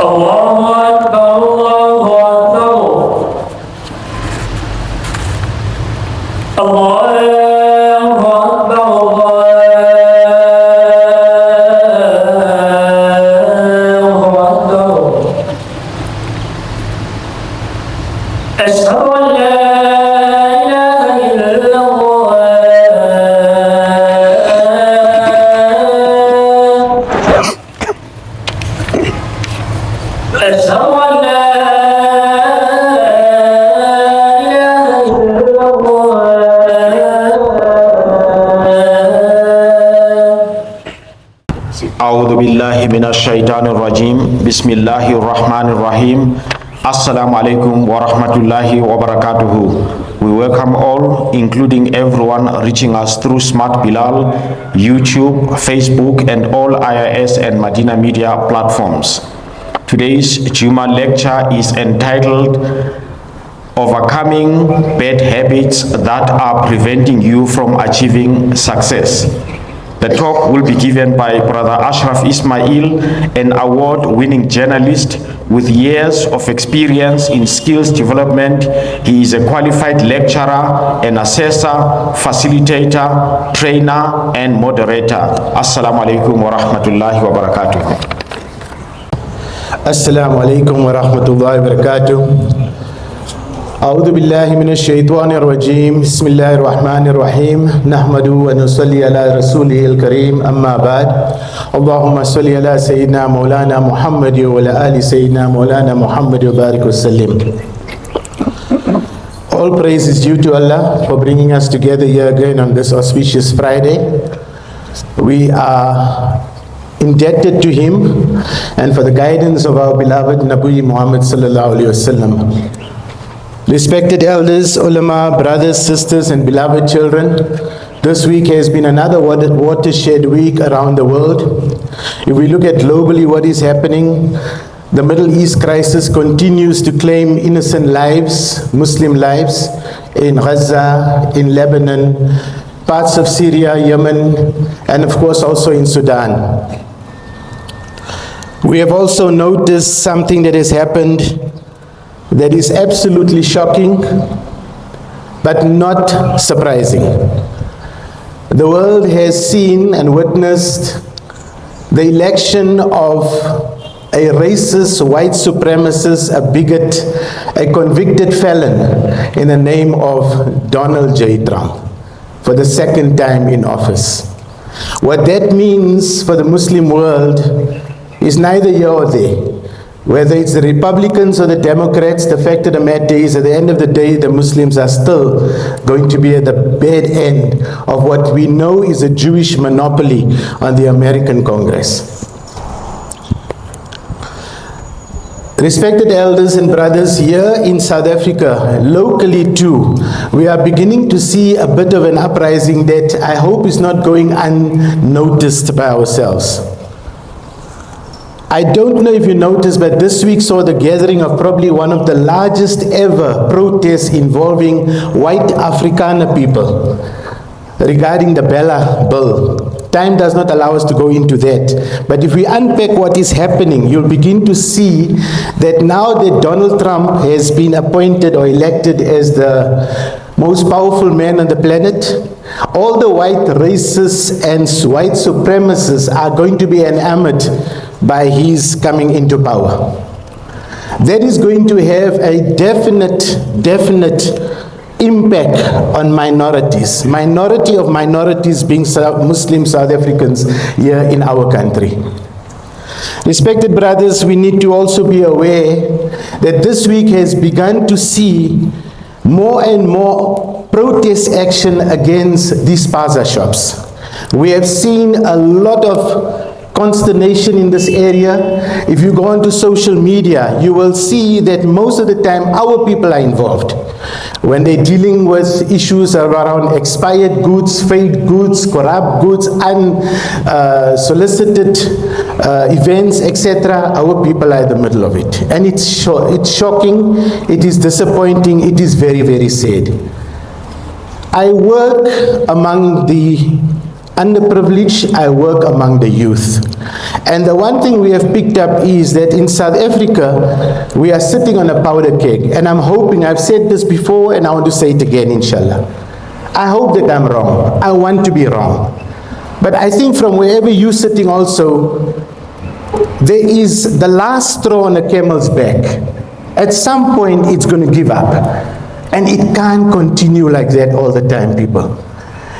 الله أكبر الله أكبر الله أكبر الله أكبر أشهد أن لا إله إلا الله أشهد أن لا إله إلا الله أعوذ بالله من الشيطان الرجيم بسم الله الرحمن الرحيم Assalamu alaikum wa rahmatullahi wa barakatuhu. We welcome all, including everyone reaching us through Smart Bilal, YouTube, Facebook, and all IIS and Madina media platforms. Today's Jumma lecture is entitled Overcoming Bad Habits That Are Preventing You from Achieving Success. The talk will be given by Brother Ashraf Ismail, an award-winning journalist with years of experience in skills development. He is a qualified lecturer, an assessor, facilitator, trainer, and moderator. Assalamu alaikum wa rahmatullahi wa barakatuh. Assalamu alaikum wa rahmatullahi wa barakatuh. أعوذ بالله من الشيطان الرجيم بسم الله الرحمن الرحيم نحمده ونصلي على رسوله الكريم أما بعد اللهم صل على سيدنا مولانا محمد وعلى آل سيدنا مولانا محمد وبارك وسلم. All praise is due to Allah for bringing us together here again on this auspicious Friday. We are indebted to him and for the guidance of our beloved Nabi Muhammad sallallahu alaihi wasallam. Respected elders, ulama, brothers, sisters, and beloved children, this week has been another watershed week around the world. If we look at globally what is happening, the Middle East crisis continues to claim innocent lives, Muslim lives, in Gaza, in Lebanon, parts of Syria, Yemen, and of course also in Sudan. We have also noticed something that has happened that is absolutely shocking, but not surprising. The world has seen and witnessed the election of a racist, white supremacist, a bigot, a convicted felon in the name of Donald J. Trump for the second time in office. What that means for the Muslim world is neither here or there. Whether it's the Republicans or the Democrats, the fact of the matter is, at the end of the day, the Muslims are still going to be at the bad end of what we know is a Jewish monopoly on the American Congress. Respected elders and brothers, here in South Africa, locally too, we are beginning to see a bit of an uprising that I hope is not going unnoticed by ourselves. I don't know if you noticed, but this week saw the gathering of probably one of the largest ever protests involving white Afrikaner people regarding the Bella Bill. Time does not allow us to go into that. But if we unpack what is happening, you'll begin to see that now that Donald Trump has been appointed or elected as the most powerful man on the planet, all the white racists and white supremacists are going to be enamored by his coming into power. That is going to have a definite impact on minorities. Minority of minorities being Muslim South Africans here in our country. Respected brothers, we need to also be aware that this week has begun to see more and more protest action against these spaza shops. We have seen a lot of consternation in this area. If you go onto social media, you will see that most of the time our people are involved. When they're dealing with issues around expired goods, fake goods, corrupt goods, unsolicited events, etc., our people are in the middle of it. And it's shocking, it is disappointing, it is very, very sad. I work among the underprivileged, I work among the youth. And the one thing we have picked up is that in South Africa, we are sitting on a powder keg. And I'm hoping, I've said this before and I want to say it again, inshallah. I hope that I'm wrong. I want to be wrong. But I think from wherever you're sitting also, there is the last straw on a camel's back. At some point, it's going to give up. And it can't continue like that all the time, people.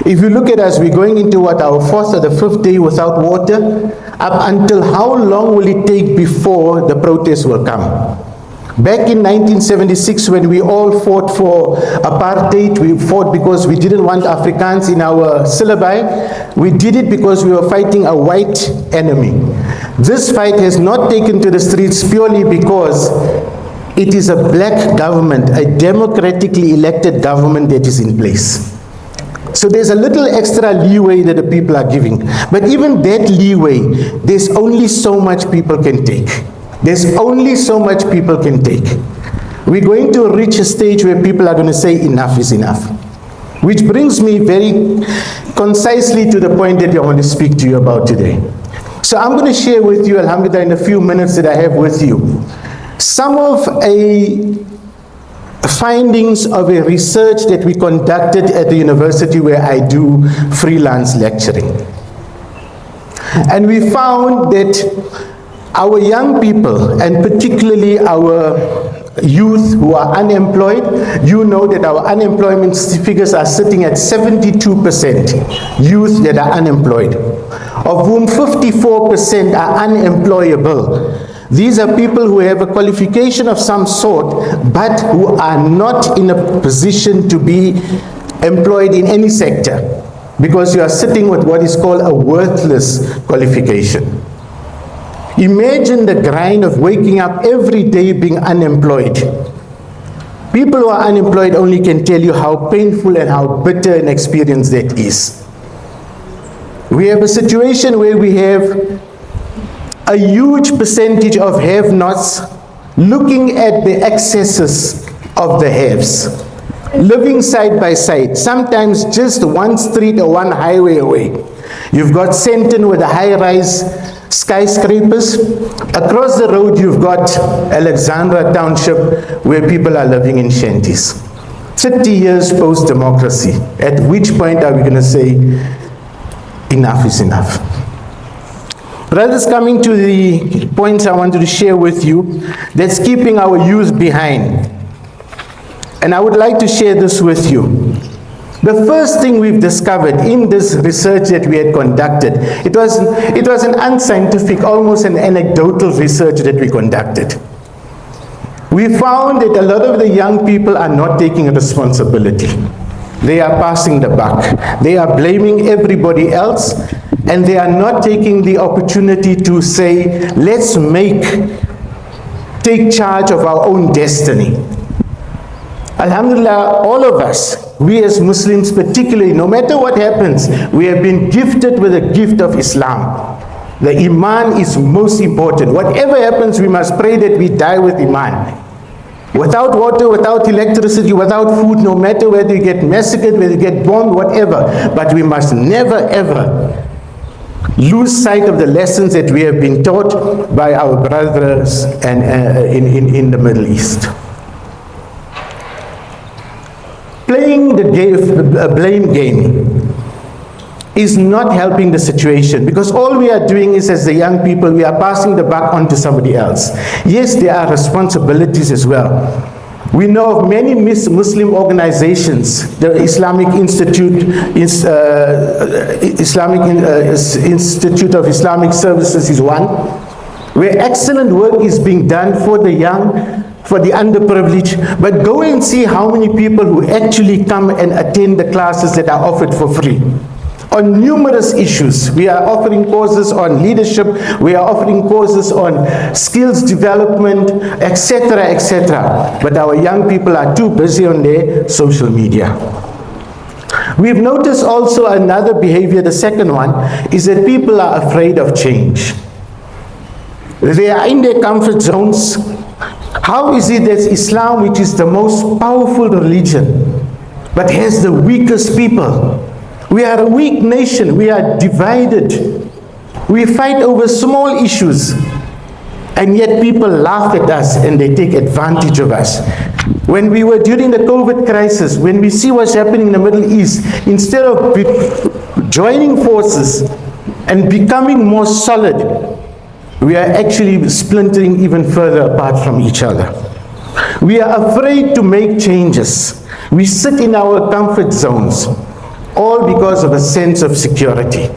If you look at us, we're going into what, our fourth or the fifth day without water? Up until how long will it take before the protests will come? Back in 1976, when we all fought for apartheid, we fought because we didn't want Afrikaans in our syllabi. We did it because we were fighting a white enemy. This fight has not taken to the streets purely because it is a black government, a democratically elected government that is in place. So there's a little extra leeway that the people are giving. But even that leeway, there's only so much people can take. There's only so much people can take. We're going to reach a stage where people are going to say enough is enough. Which brings me very concisely to the point that I want to speak to you about today. So I'm going to share with you, alhamdulillah, in a few minutes that I have with you, some of findings of a research that we conducted at the university where I do freelance lecturing. And we found that our young people, and particularly our youth who are unemployed, you know that our unemployment figures are sitting at 72% youth that are unemployed, of whom 54% are unemployable. These are people who have a qualification of some sort, but who are not in a position to be employed in any sector, because you are sitting with what is called a worthless qualification. Imagine the grind of waking up every day being unemployed. People who are unemployed only can tell you how painful and how bitter an experience that is. We have a situation where we have a huge percentage of have-nots looking at the excesses of the haves, living side by side, sometimes just one street or one highway away. You've got Senton with the high-rise skyscrapers. Across the road you've got Alexandra Township where people are living in shanties. 30 years post-democracy. At which point are we going to say enough is enough? Brothers, coming to the points I wanted to share with you that's keeping our youth behind. And I would like to share this with you. The first thing we've discovered in this research that we had conducted, it was an unscientific, almost an anecdotal research that we conducted. We found that a lot of the young people are not taking responsibility. They are passing the buck. They are blaming everybody else, and they are not taking the opportunity to say, let's take charge of our own destiny. Alhamdulillah, all of us, we as Muslims particularly, no matter what happens, we have been gifted with the gift of Islam. The Iman is most important. Whatever happens, we must pray that we die with Iman. Without water, without electricity, without food, no matter whether you get massacred, whether you get bombed, whatever. But we must never ever lose sight of the lessons that we have been taught by our brothers and in the Middle East. Playing the blame game is not helping the situation, because all we are doing is, as the young people, we are passing the buck on to somebody else. Yes, there are responsibilities as well. We know of many Muslim organizations. The Islamic Institute of Islamic Services is one, where excellent work is being done for the young, for the underprivileged. But go and see how many people who actually come and attend the classes that are offered for free. On numerous issues, we are offering courses on leadership, we are offering courses on skills development, etc., etc. But our young people are too busy on their social media. We've noticed also another behavior, the second one, is that people are afraid of change. They are in their comfort zones. How is it that Islam, which is the most powerful religion, but has the weakest people? We are a weak nation. We are divided. We fight over small issues. And yet people laugh at us and they take advantage of us. When we were during the COVID crisis, when we see what's happening in the Middle East, instead of joining forces and becoming more solid, we are actually splintering even further apart from each other. We are afraid to make changes. We sit in our comfort zones, all because of a sense of security.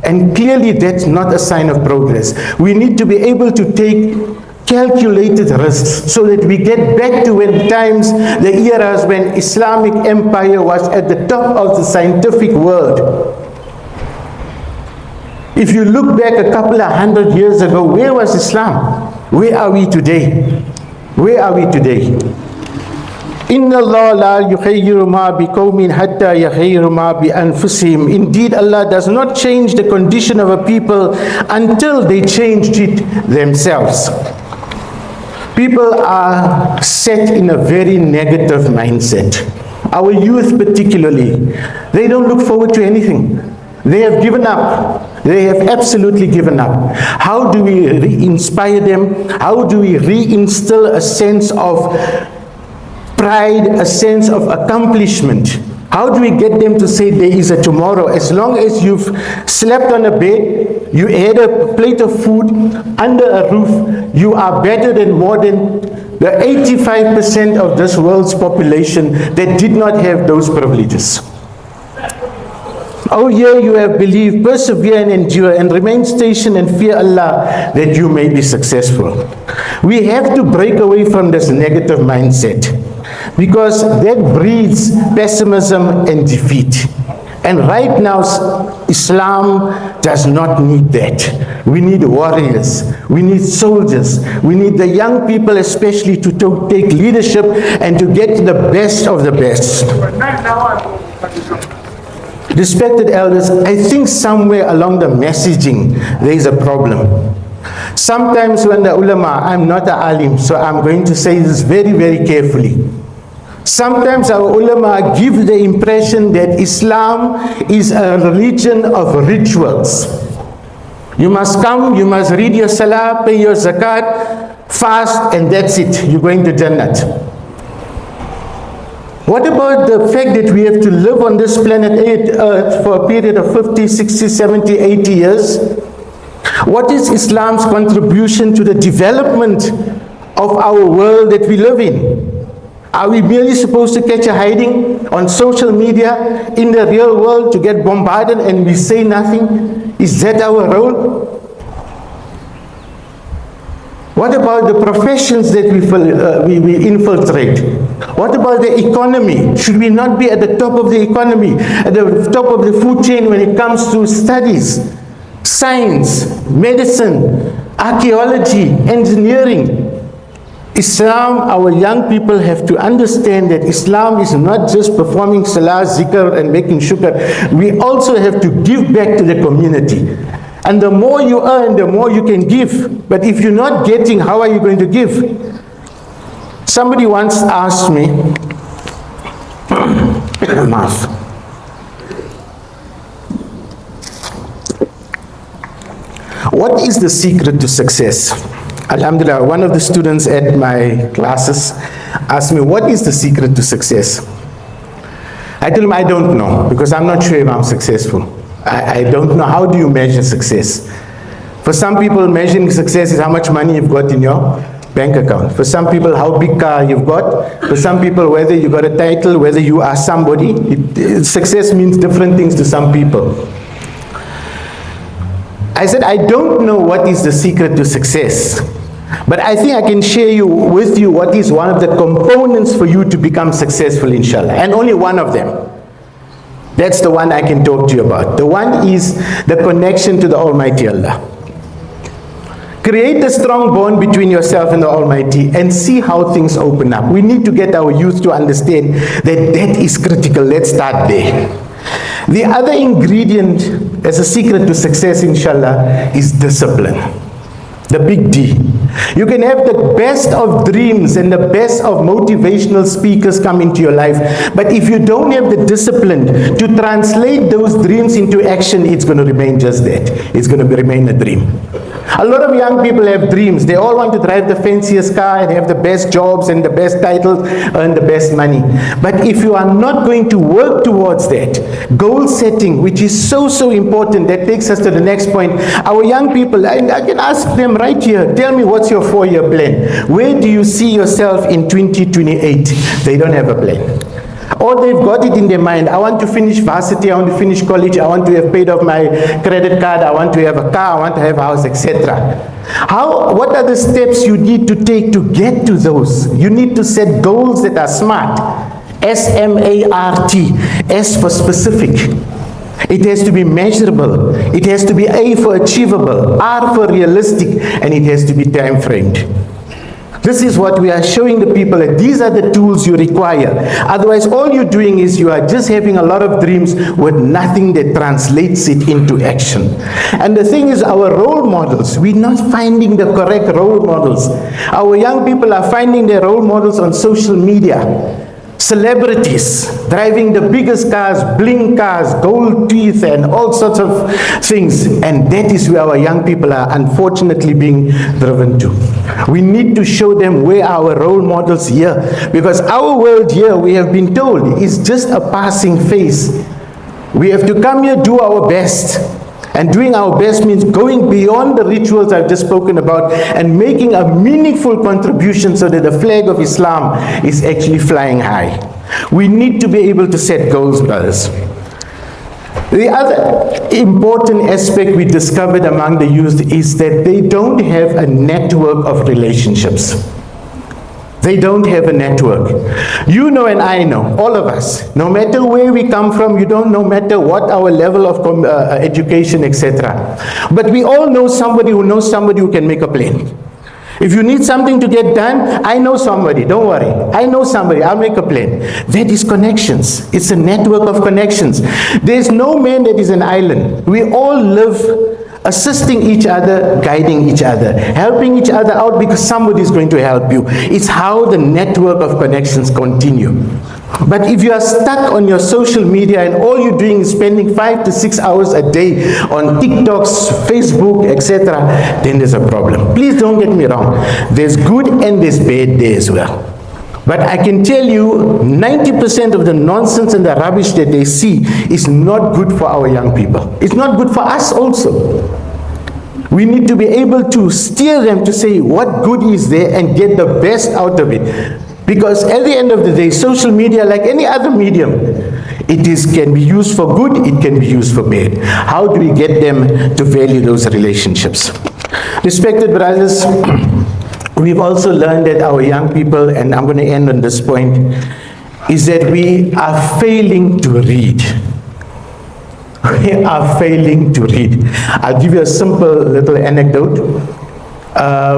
And clearly that's not a sign of progress. We need to be able to take calculated risks so that we get back to when times, the eras when Islamic empire was at the top of the scientific world. If you look back a couple of 100 years ago, where was Islam? Where are we today? Where are we today? Inna Allah la yukhayyiru ma biqawmin hatta yukhayyiru ma bi anfusihim. Indeed, Allah does not change the condition of a people until they changed it themselves. People are set in a very negative mindset. Our youth particularly, they don't look forward to anything. They have given up. They have absolutely given up. How do we re-inspire them? How do we reinstill a sense of pride, a sense of accomplishment? How do we get them to say there is a tomorrow? As long as you've slept on a bed, you had a plate of food under a roof, you are better than more than the 85% of this world's population that did not have those privileges. Oh, yeah, you have believed, persevere and endure, and remain stationed and fear Allah that you may be successful. We have to break away from this negative mindset, because that breeds pessimism and defeat. And right now, Islam does not need that. We need warriors, we need soldiers, we need the young people especially to take leadership and to get the best of the best. Respected elders, I think somewhere along the messaging there is a problem. Sometimes when the ulama, I'm not an alim, so I'm going to say this very, very carefully. Sometimes our ulama give the impression that Islam is a religion of rituals. You must come, you must read your salah, pay your zakat, fast, and that's it. You're going to Jannat. What about the fact that we have to live on this planet Earth for a period of 50, 60, 70, 80 years? What is Islam's contribution to the development of our world that we live in? Are we merely supposed to catch a hiding on social media in the real world to get bombarded and we say nothing? Is that our role? What about the professions that we infiltrate? What about the economy? Should we not be at the top of the economy, at the top of the food chain when it comes to studies, science, medicine, archaeology, engineering? Islam, our young people have to understand that Islam is not just performing salah, zikr and making shukr. We also have to give back to the community. And the more you earn, the more you can give. But if you're not getting, how are you going to give? Somebody once asked me, what is the secret to success? Alhamdulillah, one of the students at my classes asked me, what is the secret to success? I told him, I don't know, because I'm not sure if I'm successful. I don't know. How do you measure success? For some people, measuring success is how much money you've got in your bank account. For some people, how big car you've got. For some people, whether you got a title, whether you are somebody. Success means different things to some people. I said, I don't know what is the secret to success, but I think I can share with you what is one of the components for you to become successful, inshallah, and only one of them. That's the one I can talk to you about. The one is the connection to the Almighty Allah. Create a strong bond between yourself and the Almighty and see how things open up. We need to get our youth to understand that that is critical. Let's start there. The other ingredient as a secret to success, inshallah, is discipline. The big D. You can have the best of dreams and the best of motivational speakers come into your life, but if you don't have the discipline to translate those dreams into action, it's going to remain just that. It's going to remain a dream. A lot of young people have dreams. They all want to drive the fanciest car and have the best jobs and the best titles, earn the best money. But if you are not going to work towards that, goal setting, which is so important, that takes us to the next point. Our young people, I can ask them right here, tell me what's your 4-year plan? Where do you see yourself in 2028? They don't have a plan. Or they've got it in their mind, I want to finish varsity, I want to finish college, I want to have paid off my credit card, I want to have a car, I want to have a house, etc. What are the steps you need to take to get to those? You need to set goals that are SMART. S-M-A-R-T. S for specific. It has to be measurable. It has to be A for achievable, R for realistic, and it has to be time framed. This is what we are showing the people, that these are the tools you require. Otherwise, all you're doing is you are just having a lot of dreams with nothing that translates it into action. And the thing is, our role models, we're not finding the correct role models. Our young people are finding their role models on social media. Celebrities driving the biggest cars, bling cars, gold teeth, and all sorts of things. And that is where our young people are unfortunately being driven to. We need to show them where our role models here, because our world here, we have been told, is just a passing phase. We have to come here, do our best. And doing our best means going beyond the rituals I've just spoken about and making a meaningful contribution so that the flag of Islam is actually flying high. We need to be able to set goals, brothers. The other important aspect we discovered among the youth is that they don't have a network of relationships. They don't have a network. You know and I know, all of us, no matter where we come from, no matter what our level of education, etc. But we all know somebody who knows somebody who can make a plan. If you need something to get done, I know somebody, don't worry. I know somebody, I'll make a plan. That is connections. It's a network of connections. There's no man that is an island. We all live assisting each other, guiding each other, helping each other out because somebody is going to help you. It's how the network of connections continue. But if you are stuck on your social media and all you're doing is spending 5 to 6 hours a day on TikToks, Facebook, etc., then there's a problem. Please don't get me wrong. There's good and there's bad there as well. But I can tell you 90% of the nonsense and the rubbish that they see is not good for our young people. It's not good for us also. We need to be able to steer them to say what good is there and get the best out of it. Because at the end of the day, social media, like any other medium, can be used for good, it can be used for bad. How do we get them to value those relationships? Respected brothers, we've also learned that our young people, and I'm going to end on this point, is that we are failing to read. We are failing to read. I'll give you a simple little anecdote.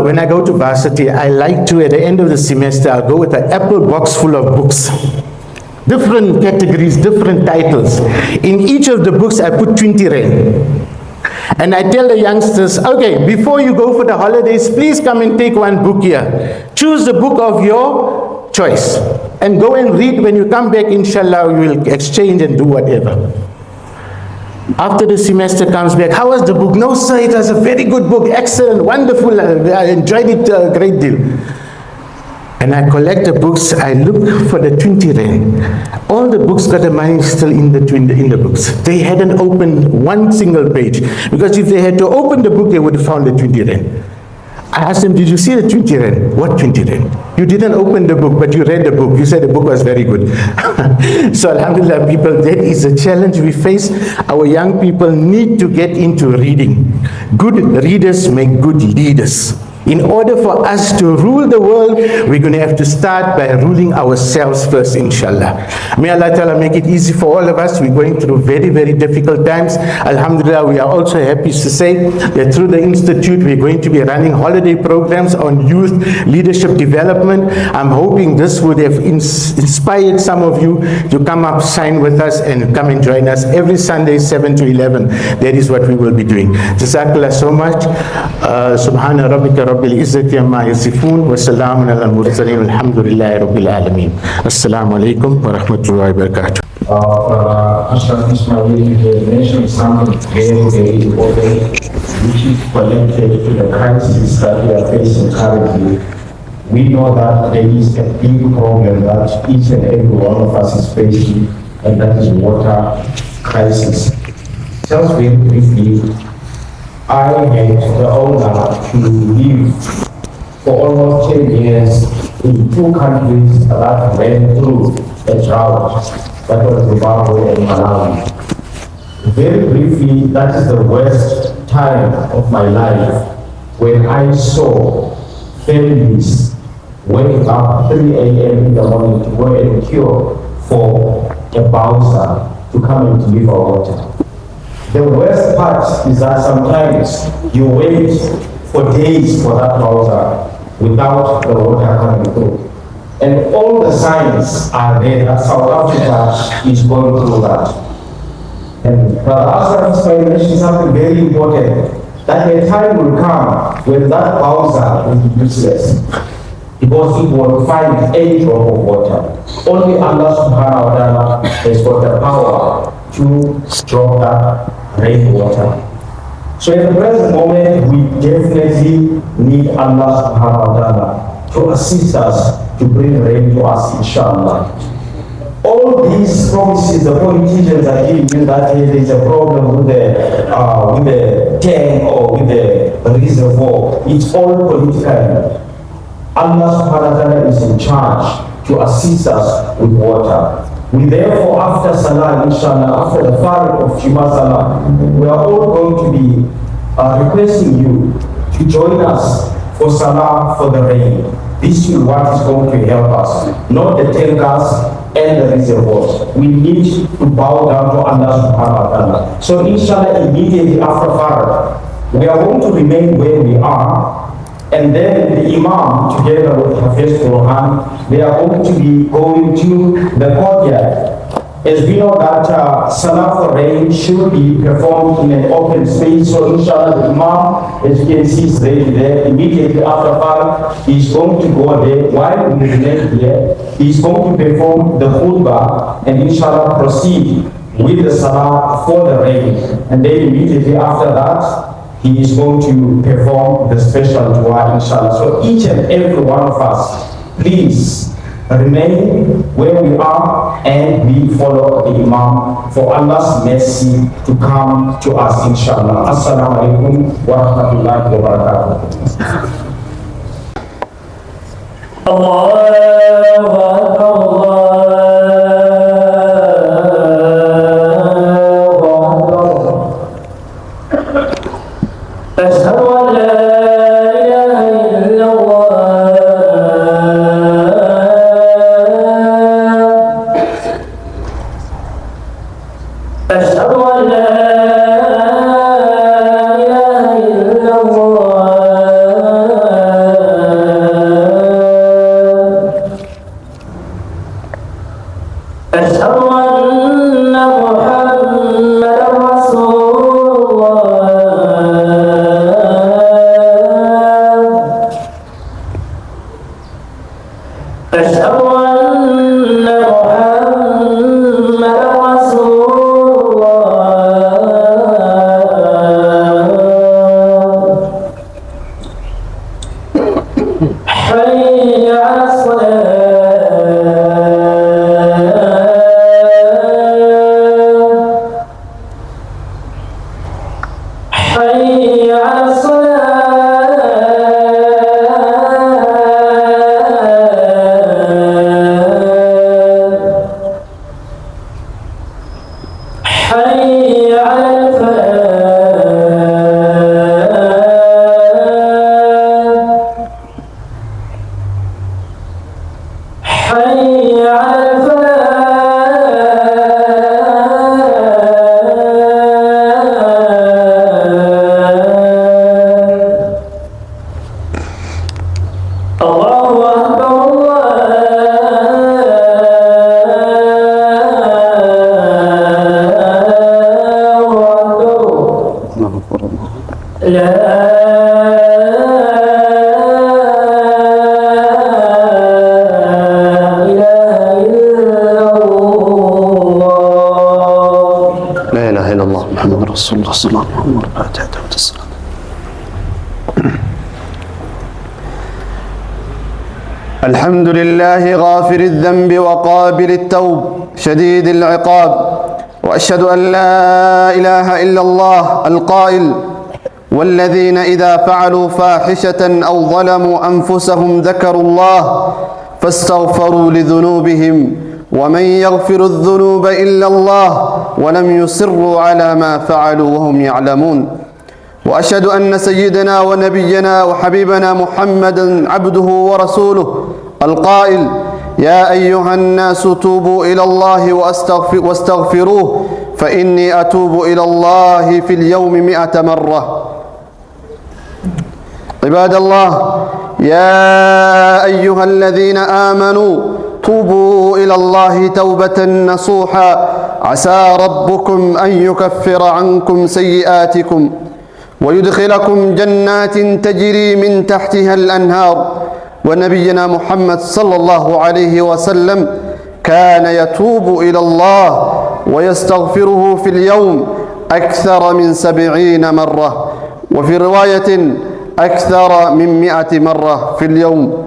When I go to varsity, I like to, at the end of the semester, I'll go with an apple box full of books. Different categories, different titles. In each of the books, I put 20 rand. And I tell the youngsters, okay, before you go for the holidays, please come and take one book here. Choose the book of your choice. And go and read. When you come back, inshallah, we will exchange and do whatever. After the semester comes back, how was the book? No, sir, it was a very good book. Excellent, wonderful. I enjoyed it a great deal. And I collect the books, I look for the 20 rand. All the books got the money still in the books. They hadn't opened one single page. Because if they had to open the book, they would have found the 20 rand. I asked them, did you see the 20 rand? What 20 rand? You didn't open the book, but you read the book. You said the book was very good. So alhamdulillah, people, that is a challenge we face. Our young people need to get into reading. Good readers make good leaders. In order for us to rule the world, we're going to have to start by ruling ourselves first, inshallah. May Allah Ta'ala make it easy for all of us. We're going through very, very difficult times. Alhamdulillah, we are also happy to say that through the Institute, we're going to be running holiday programs on youth leadership development. I'm hoping this would have inspired some of you to come up, sign with us, and come and join us every Sunday, 7 to 11. That is what we will be doing. Jazakallah so much. Subhana rabbika رب العزة عما يصفون وسلام على المرسلين والحمد لله رب العالمين. السلام عليكم ورحمة الله وبركاته. Ashraf Ismail mentioned something very, very important, which is connected to the crisis that we are facing currently. We know that there is a big problem that each and every one of us is facing, and that is water crisis. Just very briefly, I had the honor to live for almost 10 years in two countries that went through a drought, that was Zimbabwe and Malawi. Very briefly, that is the worst time of my life when I saw families waking up 3 a.m. in the morning to go and queue for a bowser to come and deliver water. The worst part is that sometimes you wait for days for that bowser without the water coming through. And all the signs are there that South Africa is going through that. And Brother Ashraf Ismail mentioned something very important, that a time will come when that bowser will be useless, because it won't find any drop of water. Only Allah subhanahu wa ta'ala has got the power to drop that rainwater. So at the present moment, we definitely need Allah subhanahu wa ta'ala to assist us to bring rain to us, inshallah. All these promises the politicians are giving you, that there is a problem with the tank or with the reservoir, it's all political. Allah subhanahu wa ta'ala is in charge to assist us with water. We therefore, after Salah, inshallah, after the Fard of Jumma Salah, we are all going to be requesting you to join us for Salah for the rain. This is what is going to help us, not the tankers and the reservoirs. We need to bow down to Allah subhanahu wa ta'ala. So inshallah, immediately after Fard, we are going to remain where we are, and then the Imam, together with Hafiz Quran, they are going to be going to the courtyard. As we know that Salah for rain should be performed in an open space, so inshallah the Imam, as you can see, is ready there. Immediately after Fard, he is going to go there. While we remain here, he is going to perform the khutbah and inshallah proceed with the Salah for the rain. And then immediately after that, he is going to perform the special dua, inshallah. So each and every one of us, please remain where we are and we follow the Imam for Allah's mercy to come to us, inshallah. Assalamu alaikum wa rahmatullahi wa barakatuh. Allahu Akbar, أشهد أن لا إله إلا الله أشهد أن لا إله إلا الله أشهد أن محمدا رسول الله أشهد أن محمدا رسول الله حي على الصلاة حي على الصلاة حي على الفلاح حي على الفلاح الله أكبر الله أكبر لا رسول الله صلى الله عليه وسلم. الحمد لله غافر الذنب وقابل التوب شديد العقاب، وأشهد أن لا إله إلا الله القائل: والذين إذا فعلوا فاحشة أو ظلموا أنفسهم ذكروا الله فاستغفروا لذنوبهم ومن يغفر الذنوب إلا الله ولم يصروا على ما فعلوا وهم يعلمون. وأشهد أن سيدنا ونبينا وحبيبنا محمدا عبده ورسوله القائل: يا أيها الناس توبوا إلى الله واستغفروه فإني أتوب إلى الله في اليوم 100 مرة. عباد الله، يا أيها الذين آمنوا توبوا إلى الله توبة نصوحا عسى ربكم أن يكفر عنكم سيئاتكم ويدخلكم جنات تجري من تحتها الأنهار. ونبينا محمد صلى الله عليه وسلم كان يتوب إلى الله ويستغفره في اليوم أكثر من 70 مرة، وفي رواية أكثر من 100 مرة في اليوم.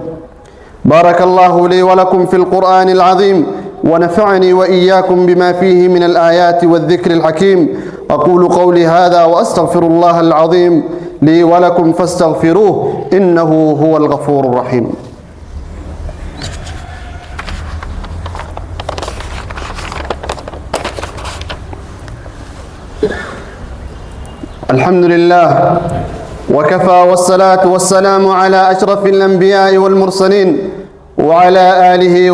بارك الله لي ولكم في القرآن العظيم، ونفعني وإياكم بما فيه من الآيات والذكر الحكيم. أقول قولي هذا وأستغفر الله العظيم لي ولكم فاستغفروه إنه هو الغفور الرحيم. الحمد لله وكفى، والصلاة والسلام على أشرف الأنبياء والمرسلين وعلى آله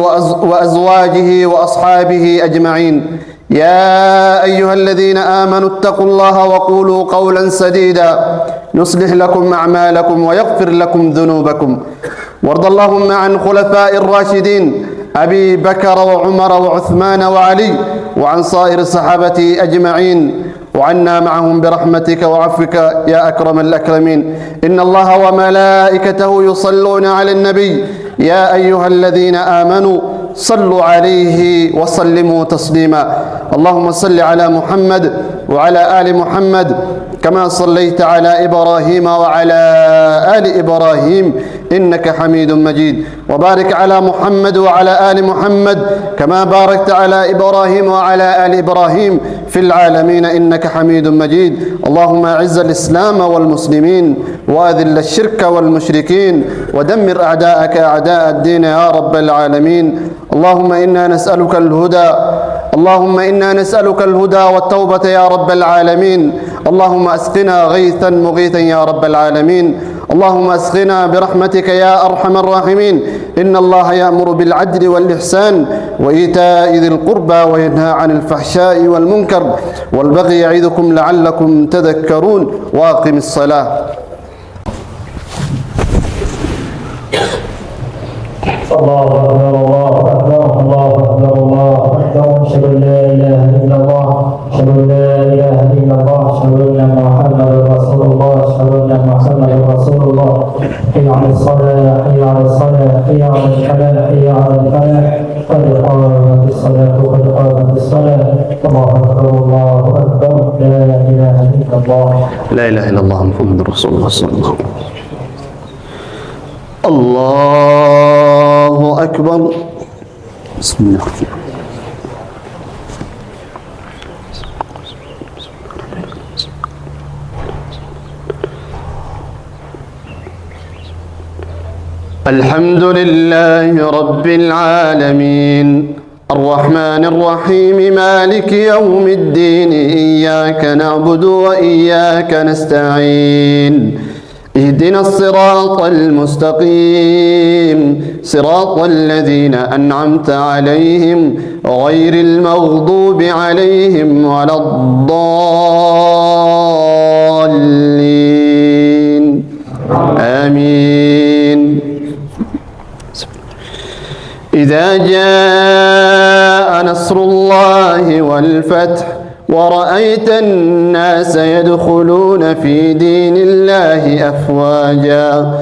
وأزواجه وأصحابه أجمعين. يا أيها الذين آمنوا اتقوا الله وقولوا قولا سديدا يصلح لكم أعمالكم ويغفر لكم ذنوبكم. وارض اللهم عن خلفاء الراشدين أبي بكر وعمر وعثمان وعلي، وعن صائر الصحابة أجمعين، وعنا معهم برحمتك وعفوك يا أكرم الأكرمين. إن الله وملائكته يصلون على النبي يا أيها الذين آمنوا صلوا عليه وسلموا تسليما. اللهم صل على محمد وعلى آل محمد كما صليت على إبراهيم وعلى آل إبراهيم إنك حميد مجيد. وبارك على محمد وعلى آل محمد كما باركت على إبراهيم وعلى آل إبراهيم في العالمين إنك حميد مجيد. اللهم أعز الإسلام والمسلمين وأذل الشرك والمشركين ودمر أعداءك أعداء الدين يا رب العالمين. اللهم إنا نسألك الهدى والتوبة يا رب العالمين. اللهم أسقنا غيثا مغيثا يا رب العالمين. اللهم أسقنا برحمتك يا أرحم الراحمين. إن الله يأمر بالعدل والإحسان وإيتاء ذي القربى وينهى عن الفحشاء والمنكر والبغي يعظكم لعلكم تذكرون. وأقم الصلاة. الله أكبر الله أكبر الله أكبر الله أكبر. أشهد أن لا إله إلا الله أشهد أن لا إله إلا الله أشهد أن محمدا رسول الله أشهد أن محمدا رسول الله. حي على الصلاة حي على الصلاة حي على الفلاح حي على الفلاح. قد قامت الصلاة قد قامت الصلاة. الله أكبر الله أكبر. لا إله إلا الله لا إله إلا الله محمد رسول الله صلى الله عليه وسلم. الله أكبر. بسم الله الرحمن الرحيم. الحمد لله رب العالمين الرحمن الرحيم مالك يوم الدين إياك نعبد وإياك نستعين اهدنا الصراط المستقيم صراط الذين أنعمت عليهم غير المغضوب عليهم ولا الضالين آمين. إذا جاء نصر الله والفتح ورأيت الناس يدخلون في دين الله أفواجا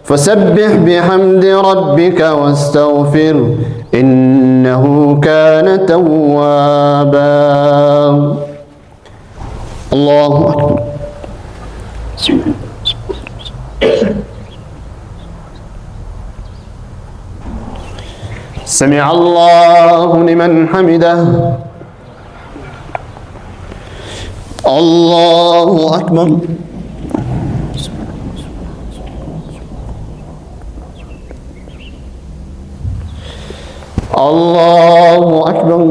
فسبح بحمد ربك واستغفره إنه كان توابا. الله أكبر. سمع الله لمن حمده. الله أكبر. الله أكبر.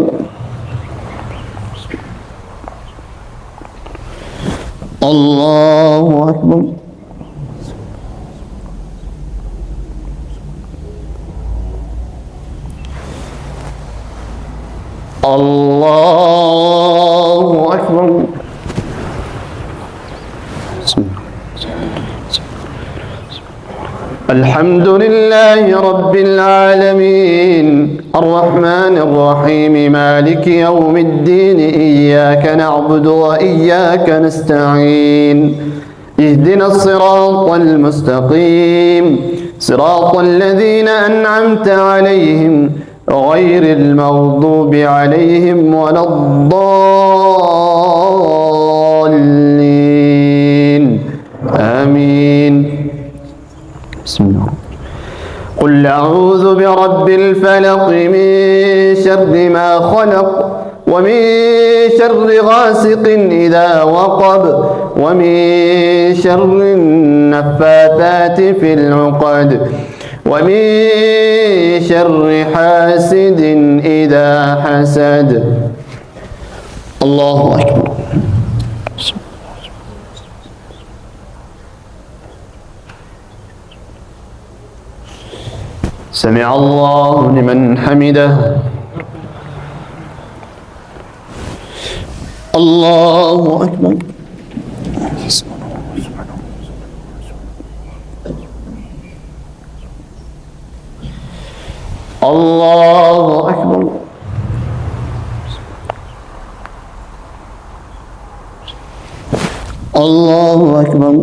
الله أكبر. الله أكبر. الحمد لله رب العالمين الرحمن الرحيم مالك يوم الدين إياك نعبد وإياك نستعين اهدنا الصراط المستقيم صراط الذين أنعمت عليهم غير المغضوب عليهم ولا الضالين آمين. بسم الله. قل أعوذ برب الفلق من شر ما خلق ومن شر غاسق إذا وقب ومن شر النفاثات في العقد ومن شر حاسد إذا حسد. الله أكبر. سمع الله لمن حمده. الله أكبر. الله أكبر. الله أكبر.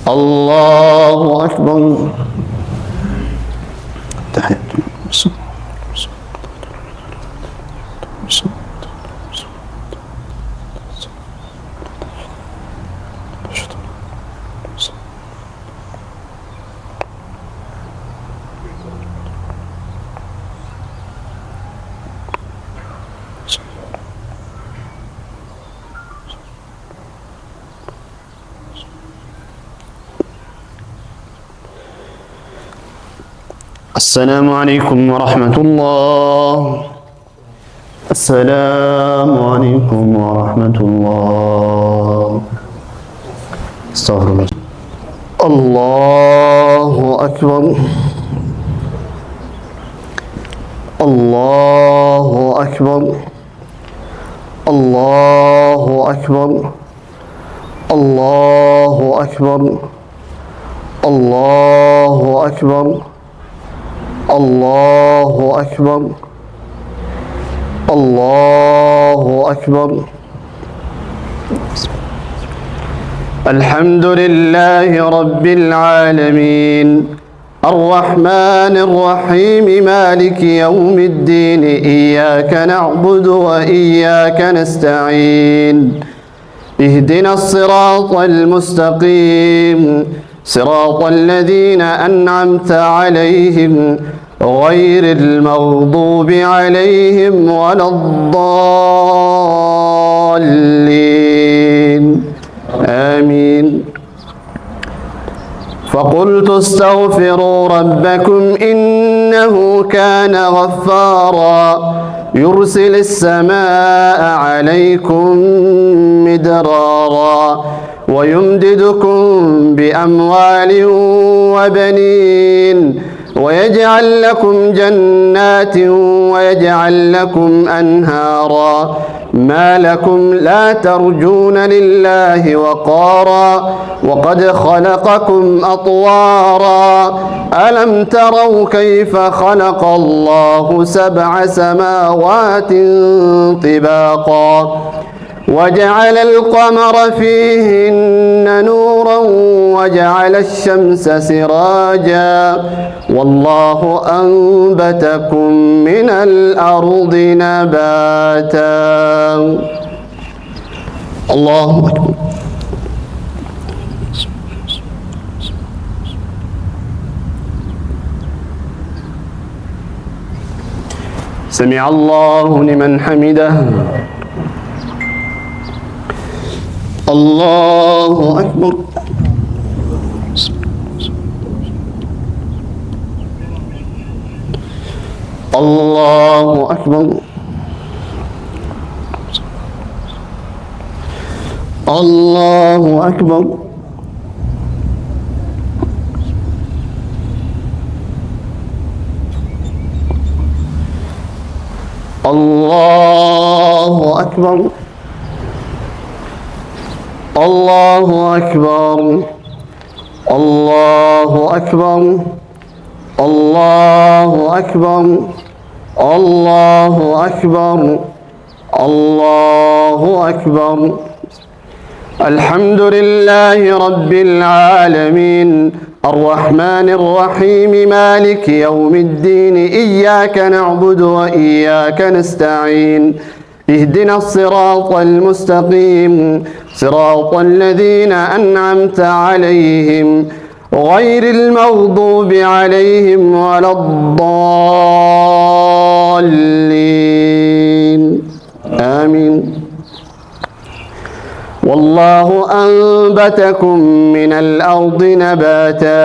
الله أكبر. تحية السلام عليكم ورحمة الله. السلام عليكم ورحمة الله. استغفر الله. الله أكبر. الله أكبر. الله أكبر. الله أكبر. الله أكبر. الله أكبر. الله أكبر. الحمد لله رب العالمين الرحمن الرحيم مالك يوم الدين إياك نعبد وإياك نستعين اهدنا الصراط المستقيم صراط الذين أنعمت عليهم غير المغضوب عليهم ولا الضالين آمين. فقلت استغفروا ربكم إنه كان غفارا يرسل السماء عليكم مدرارا ويمددكم بأموال وبنين ويجعل لكم جنات ويجعل لكم أنهارا ما لكم لا ترجون لله وقارا وقد خلقكم أطوارا ألم تروا كيف خلق الله سبع سماوات طباقا وجعل القمر فيهن نورا وجعل الشمس سراجا والله أنبتكم من الأرض نباتا. الله أكبر. سمع الله لمن حمده. الله أكبر. الله أكبر. الله أكبر. الله أكبر. الله أكبر. الله أكبر. الله أكبر. الله أكبر. الله أكبر. الحمد لله رب العالمين الرحمن الرحيم مالك يوم الدين إياك نعبد وإياك نستعين اهدنا الصراط المستقيم صراط الذين أنعمت عليهم غير المغضوب عليهم ولا الضالين آمين. والله أنبتكم من الأرض نباتا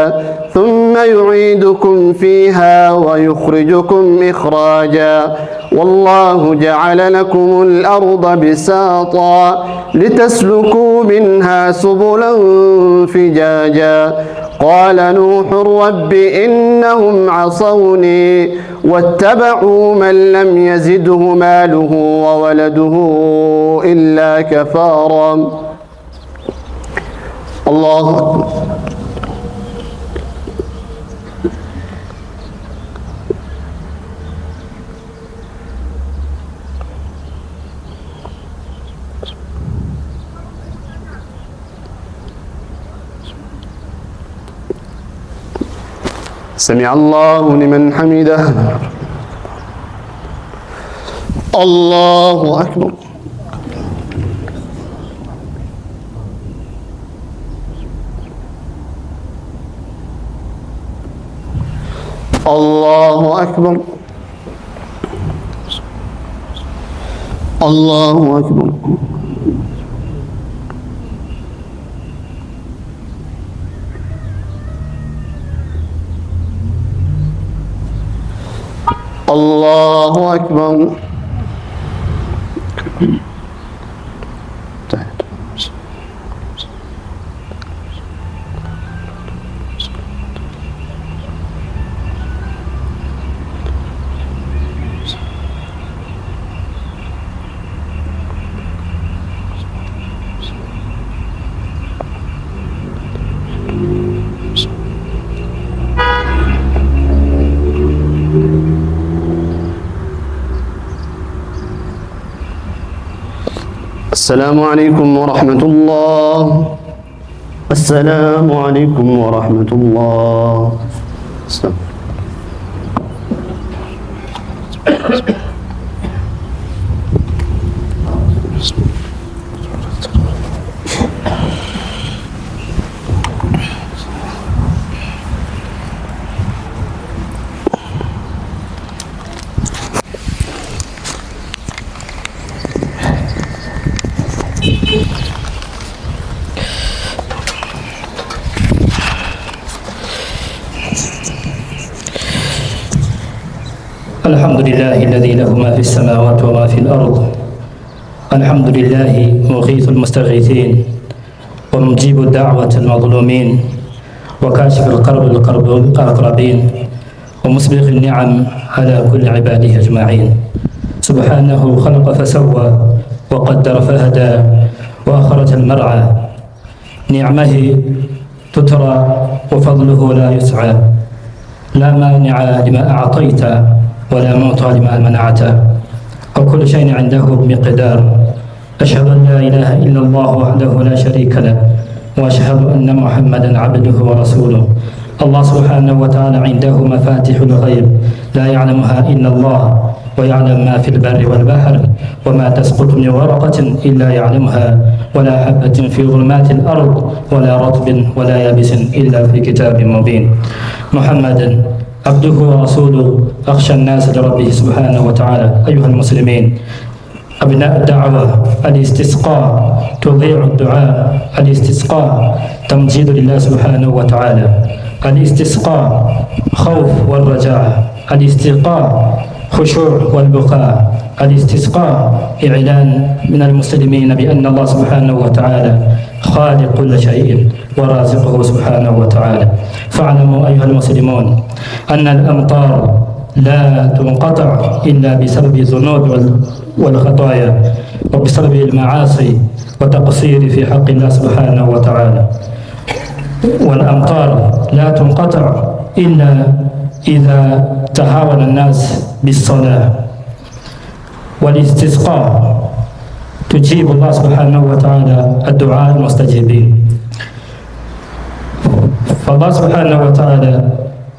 ثم يعيدكم فيها ويخرجكم إخراجا والله جعل لكم الأرض بساطا لتسلكوا منها سبلا فجاجا قال نوح رب إنهم عصوني واتبعوا من لم يزده ماله وولده إلا كفارا. الله أكبر. سمع الله لمن حمده. الله أكبر. الله أكبر. الله أكبر. الله أكبر. السلام عليكم ورحمة الله. السلام عليكم ورحمة الله. الحمد لله الذي له ما في السماوات وما في الأرض. الحمد لله مغيث المستغيثين ومجيب الدعوة المظلومين وكاشف القرب الأقربين ومسبغ النعم على كل عباده أجمعين. سبحانه خلق فسوى وقدر فهدى وأخرج المرعى. نعمه تترى وفضله لا يسعى. لا مانع لما أعطيت ولا معطى لما منعت وكل شيء عنده بمقدار. أشهد أن لا إله إلا الله وحده لا شريك له وأشهد أن محمدا عبده ورسوله. الله سبحانه وتعالى عنده مفاتيح الغيب لا يعلمها إلا الله ويعلم ما في البر والبحر وما تسقط من ورقة إلا يعلمها ولا حبة في ظلمات الأرض ولا رطب ولا يابس إلا في كتاب مبين. محمد عبده ورسوله أخشى الناس لربه سبحانه وتعالى. أيها المسلمين، أبناء الدعوة، الاستسقاء تضيع الدعاء، الاستسقاء تمجيد لله سبحانه وتعالى، الاستسقاء خوف والرجاء، الاستسقاء خشوع والبقاء، الاستسقاء إعلان من المسلمين بأن الله سبحانه وتعالى خالق كل شيء ورازقه سبحانه وتعالى. فاعلموا أيها المسلمون أن الأمطار لا تنقطع إلا بسبب الذنوب والخطايا وبسبب المعاصي والتقصير في حق الله سبحانه وتعالى. والأمطار لا تنقطع إلا إذا تهاون الناس بالصلاة والاستسقاء تجيب الله سبحانه وتعالى الدعاء المستجيبين. فالله سبحانه وتعالى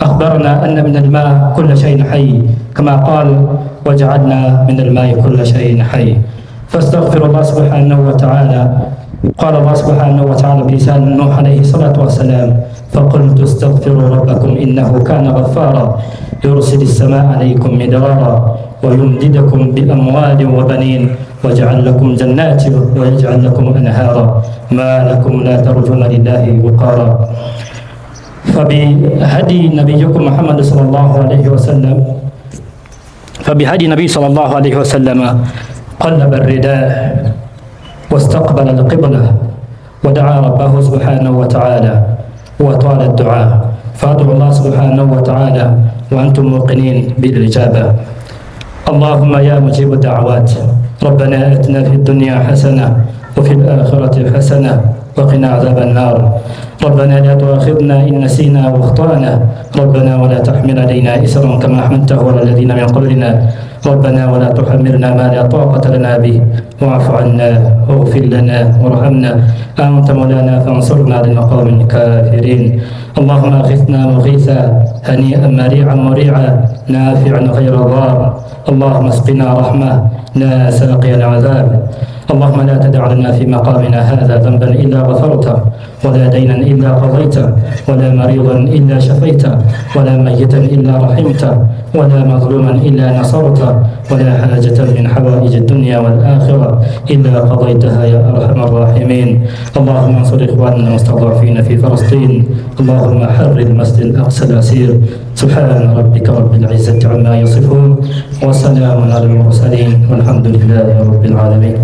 أخبرنا أن من الماء كل شيء حي، كما قال وجعلنا من الماء كل شيء حي. فاستغفر الله سبحانه وتعالى. قال الله سبحانه وتعالى بلسان نوح عليه الصلاة والسلام: فقلت استغفروا ربكم إنه كان غفارا يرسل السماء عليكم مدرارا ويمددكم بأموال وبنين ويجعل لكم جنات ويجعل لكم أنهارا ما لكم لا ترجون لله وقارا. فبهدي نبيكم محمد صلى الله عليه وسلم قلب الرداء واستقبل القبلة ودعا ربه سبحانه وتعالى وطال الدعاء. فادعوا الله سبحانه وتعالى وأنتم موقنين بالإجابة. اللهم يا مجيب الدعوات، ربنا آتنا في الدنيا حسنة وفي الآخرة حسنة وقنا عذاب النار. ربنا لا تؤاخذنا إن نسينا واخطأنا، ربنا ولا تحمل علينا إسرا كما حملته على الذين من قبلنا، ربنا ولا تحملنا ما لا طاقة لنا به، واعف عنا واغفر لنا وارحمنا، أنت مولانا فانصرنا على القوم الكافرين. اللهم أغثنا مغيثا هنيئا مريعا مريعا نافعا غير ضار. اللهم اسقنا رحمة لا ساقي العذاب. اللهم لا تدع لنا في مقامنا هذا ذنبا إلا غفرته، ولا دينا إلا قضيته، ولا مريضا إلا شفيته، ولا ميتا إلا رحمته، ولا مظلوما إلا نصرته، ولا حاجة من حوائج الدنيا والآخرة إلا قضيتها يا أرحم الراحمين. اللهم انصر إخواننا المستضعفين في فلسطين. اللهم حرر المسجد الأقصى الأسير. سبحان ربك رب العزة عما يصفون وسلام على المرسلين والحمد لله رب العالمين.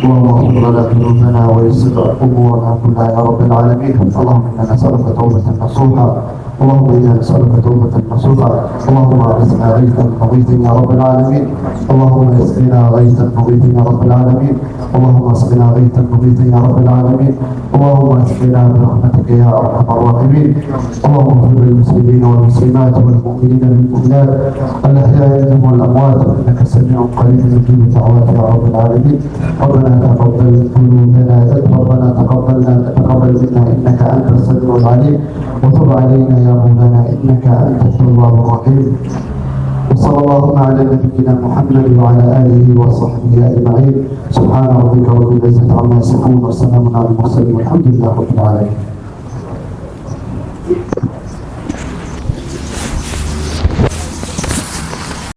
اللهم اغفر لنا ذنوبنا ويسر امورنا كلها يا رب العالمين. اللهم انا نسالك توبه نصوحا، اللهم انا نسالك توبه نصوحا. اللهم اسقنا غيثا مغيثا يا رب العالمين. اللهم اسقنا غيثا مغيثا يا رب العالمين. اللهم اسقنا غيثا مغيثا يا رب العالمين. اللهم اسقنا برحمتك يا ارحم الراحمين. اللهم اغفر للمسلمين والمسلمات والمؤمنين والمؤمنات الاحياء منهم والاموات انك سميع قريب مجيب الدعوات يا رب العالمين. ربنا تقبل قلوبنا، ربنا تقبل منا انك انت السميع العليم، وتب علينا يا مولانا انك انت التواب الرحيم. وصلى اللهم على نبينا محمد وعلى اله وصحبه اجمعين. سبحان ربك رب العزه عما يصفون وسلام على المرسلين والحمد لله رب العالمين.